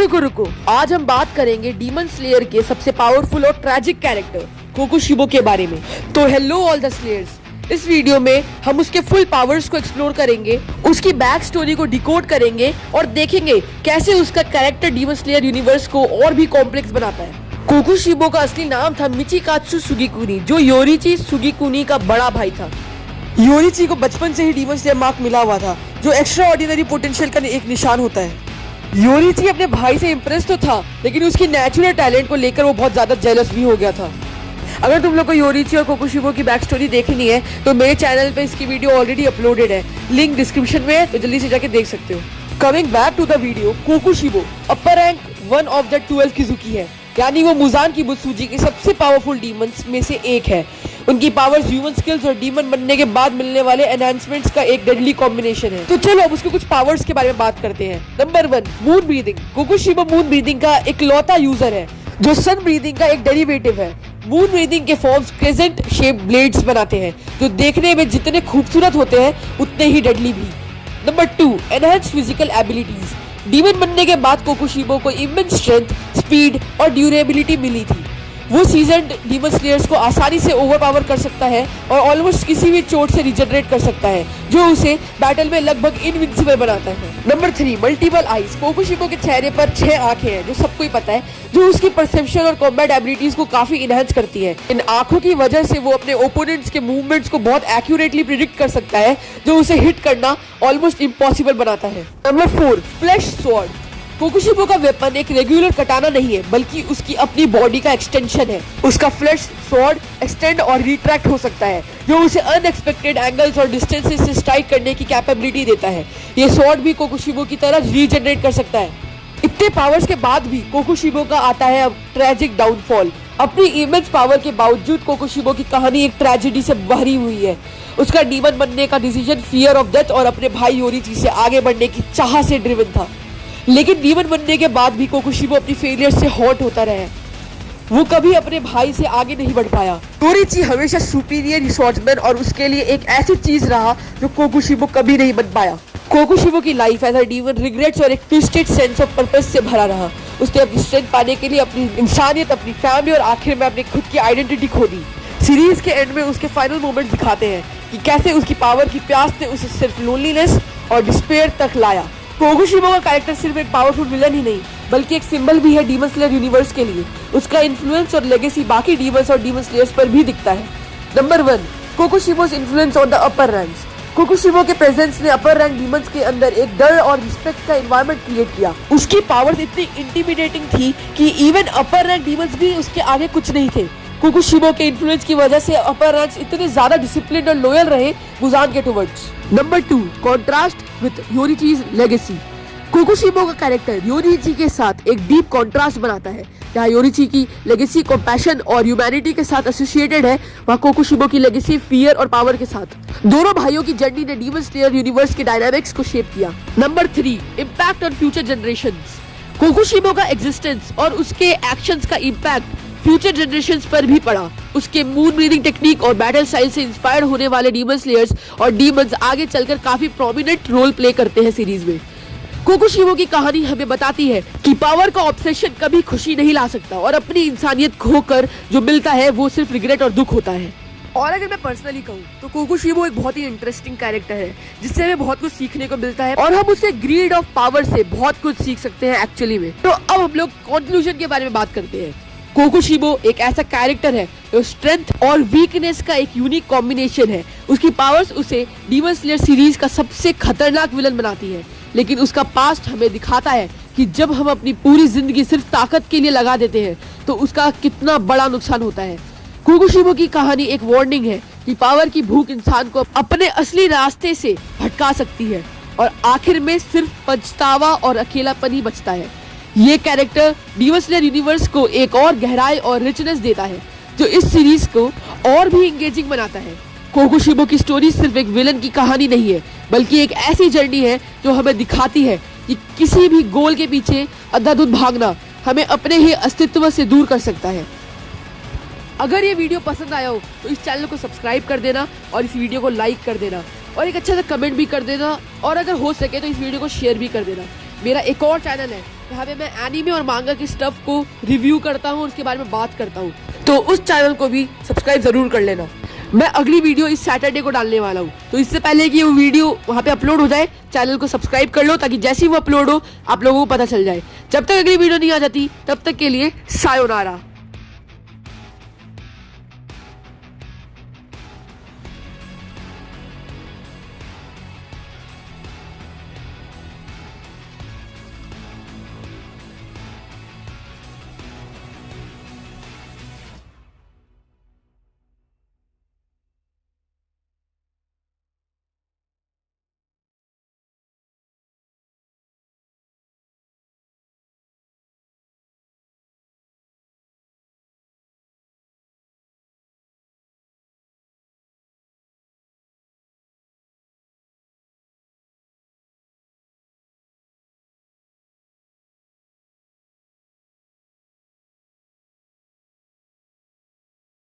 रुको रुको, आज हम बात करेंगे डीमन स्लेयर के सबसे पावरफुल और ट्रैजिक कैरेक्टर कोकोशिबो के बारे में। तो हेलो ऑल द स्लेयर्स, इस वीडियो में हम उसके फुल पावर्स को एक्सप्लोर करेंगे, उसकी बैक स्टोरी को डिकोड करेंगे और देखेंगे कैसे उसका कैरेक्टर डीमन स्लेयर यूनिवर्स को और भी कॉम्प्लेक्स बनाता है। कोकोशिबो का असली नाम था मिचिकात्सु सुगिकुनी, जो योरिची सुगिकुनी का बड़ा भाई था। योरिची को बचपन से ही डीमन स्लेयर मार्क मिला हुआ था, जो एक्स्ट्रा ऑर्डिनरी पोटेंशियल का एक निशान होता है। योरिची अपने भाई से इम्प्रेस तो था, लेकिन उसकी नेचुरल टैलेंट को लेकर वो बहुत ज्यादा जेलस भी हो गया था। अगर तुम लोग को योरिची और कोकोशिबो की बैक स्टोरी देखनी है तो मेरे चैनल पे इसकी वीडियो ऑलरेडी अपलोडेड है, लिंक डिस्क्रिप्शन में है, तो जल्दी से जाके देख सकते हो। Coming back to the video, Kokushibo upper rank 1 of the 12 Kizuki है, यानी वो मुजान की बुत्सुजी के सबसे पावरफुल डीमंस में से एक है। उनकी पावर्स ह्यूमन स्किल्स और डीमन बनने के बाद मिलने वाले एनहांसमेंट्स का एक डेडली कॉम्बिनेशन है। तो चलो अब उसके कुछ पावर्स के बारे में बात करते हैं। Number 1, moon breathing. Kokushibo moon breathing का इकलौता यूजर है, जो सन ब्रीदिंग का एक डेरिवेटिव है। मून ब्रीदिंग के फॉर्म्स क्रेसेंट शेप ब्लेड्स बनाते हैं, जो देखने में जितने खूबसूरत होते हैं उतने ही डेडली भी। Number 2, enhanced physical abilities. Demon बनने के बाद कोकोशिबो को इमेंस स्ट्रेंथ, स्पीड और ड्यूरेबिलिटी मिली थी। वो सीजन्ड डीमन स्लेयर्स को आसानी से ओवरपावर कर सकता है और ऑलमोस्ट किसी भी चोट से रिजनरेट कर सकता है, जो उसे बैटल में लगभग इनविंसिबल बनाता है। Number 3, multiple eyes. कोकोशिबो के चेहरे पर 6 आंखें हैं, जो सबको ही पता है, जो उसकी परसेप्शन और कॉम्बैट एबिलिटीज को काफी इनहेंस करती है। इन आंखों की वजह से वो अपने ओपोनेंट्स के मूवमेंट्स को बहुत एक्यूरेटली प्रिडिक्ट कर सकता है, जो उसे हिट करना ऑलमोस्ट इम्पॉसिबल बनाता है। Number 4, flash sword. कोकोशिबो का वेपन एक रेगुलर कटाना नहीं है, बल्कि उसकी अपनी बॉडी का एक्सटेंशन है। उसका फ्लैश स्वॉर्ड एक्सटेंड और रिट्रैक्ट हो सकता है, जो उसे अनएक्सपेक्टेड एंगल्स और डिस्टेंसेस से स्ट्राइक करने की कैपेबिलिटी देता है। ये स्वॉर्ड भी कोकोशिबो की तरह रीजनरेट कर सकता है। इतने पावर्स के बाद भी कोकोशिबो का आता है अब ट्रैजिक डाउनफॉल। अपनी इमेंस पावर के बावजूद कोकोशिबो की कहानी एक ट्रेजेडी से भरी हुई है। उसका डीमन बनने का डिसीजन फियर ऑफ डेथ और अपने भाई योरिची से आगे बढ़ने की चाह से ड्रिवन था, लेकिन डीमन बनने के बाद भी कोकोशिबो अपनी फेलियर से हॉट होता रहा। वो कभी अपने भाई से आगे नहीं बढ़ पाया। योरिची हमेशा सुपीरियर स्वॉर्ड्समैन और उसके लिए एक ऐसी चीज रहा जो कोकोशिबो कभी नहीं बन पाया। कोकोशिबो की life as a demon regrets और एक ट्विस्टेड सेंस ऑफ पर्पस से भरा रहा। उसने अपनी स्ट्रेंथ पाने के लिए अपनी इंसानियत, अपनी फैमिली और आखिर में अपनी खुद की आइडेंटिटी खो दी। सीरीज के एंड में उसके फाइनल मोमेंट दिखाते हैं कि कैसे उसकी पावर की प्यास ने उसे सिर्फ लोनलीनेस और डिस्पेयर तक लाया। कोकोशिबो का कैरेक्टर सिर्फ एक पावरफुल विलन ही नहीं, बल्कि एक सिंबल भी है डीमन स्लेयर यूनिवर्स के लिए। उसका इन्फ्लुएंस और लेगेसी बाकी डीमंस और डीमन स्लेयर्स पर भी दिखता है। Number 1, Kokushibo's influence on the upper ranks. Kokushibo के प्रेजेंस ने अपर रैंक डीमंस के अंदर एक डर और रिस्पेक्ट का एनवायरनमेंट क्रिएट किया। उसकी पावर्स इतनी इंटिमिडेटिंग थी कि इवन अपर रैंक डीमंस भी उसके आगे कुछ नहीं थे। कोकोशिबो के इन्फ्लुएंस की वजह से अपर रैंक्स इतने ज्यादा डिसिप्लिन और लॉयल रहे मुजान के towards. Number 2, contrast with Yoriichi's legacy. Kokushibo का कैरेक्टर योरिची के साथ एक डीप कॉन्ट्रास्ट बनाता है। जहाँ योरिची की लेगेसी कंपैशन और ह्यूमैनिटी के साथ एसोसिएटेड है, वहाँ कोकोशिबो की लेगेसी फियर और पावर के साथ। दोनों भाइयों की जर्नी ने डीमन स्लेयर यूनिवर्स के डायनामिक्स को शेप किया। Number 3, impact on future generations. Kokushibo का एग्जिस्टेंस और उसके एक्शंस का इम्पैक्ट फ्यूचर जनरेशंस पर भी पड़ा। उसके मून ब्रीदिंग टेक्निक और बैटल स्टाइल से इंस्पायर होने वाले डीमन स्लेयर्स और डीमंस आगे चलकर काफी प्रोमिनेंट रोल प्ले करते हैं सीरीज में। कोकोशिबो की कहानी हमें बताती है कि पावर का ऑब्सेशन कभी खुशी नहीं ला सकता और अपनी इंसानियत खोकर जो मिलता है वो सिर्फ रिग्रेट और दुख होता है। और अगर मैं पर्सनली कहूँ तो कोकोशिबो एक बहुत ही इंटरेस्टिंग कैरेक्टर है, जिससे हमें बहुत कुछ सीखने को मिलता है और हम उससे ग्रीड ऑफ पावर से बहुत कुछ सीख सकते हैं एक्चुअली में। तो अब हम लोग कंक्लूजन के बारे में बात करते हैं। कोकोशिबो एक ऐसा कैरेक्टर है जो स्ट्रेंथ और वीकनेस का एक यूनिक कॉम्बिनेशन है। उसकी पावर्स उसे डीमन स्लेयर सीरीज का सबसे खतरनाक विलन बनाती है, लेकिन उसका पास्ट हमें दिखाता है कि जब हम अपनी पूरी जिंदगी सिर्फ ताकत के लिए लगा देते हैं तो उसका कितना बड़ा नुकसान होता है। कोकोशिबो की कहानी एक वार्निंग है कि पावर की भूख इंसान को अपने असली रास्ते से भटका सकती है और आखिर में सिर्फ पछतावा और अकेलापन ही बचता है। ये कैरेक्टर डीमन स्लेयर यूनिवर्स को एक और गहराई और रिचनेस देता है, जो इस सीरीज को और भी एंगेजिंग बनाता है। कोकोशिबो की स्टोरी सिर्फ एक विलन की कहानी नहीं है, बल्कि एक ऐसी जर्नी है जो हमें दिखाती है कि किसी भी गोल के पीछे अंधाधुंध भागना हमें अपने ही अस्तित्व से दूर कर सकता है। अगर ये वीडियो पसंद आया हो तो इस चैनल को सब्सक्राइब कर देना और इस वीडियो को लाइक कर देना और एक अच्छा सा कमेंट भी कर देना और अगर हो सके तो इस वीडियो को शेयर भी कर देना। मेरा एक और चैनल है यहाँ पे मैं एनीमे और मांगा के स्टफ को रिव्यू करता हूँ, उसके बारे में बात करता हूँ, तो उस चैनल को भी सब्सक्राइब जरूर कर लेना। मैं अगली वीडियो इस सैटरडे को डालने वाला हूँ, तो इससे पहले कि वो वीडियो वहाँ पे अपलोड हो जाए, चैनल को सब्सक्राइब कर लो ताकि जैसे ही वो अपलोड हो आप लोगों को पता चल जाए। जब तक अगली वीडियो नहीं आ जाती तब तक के लिए सायोनारा।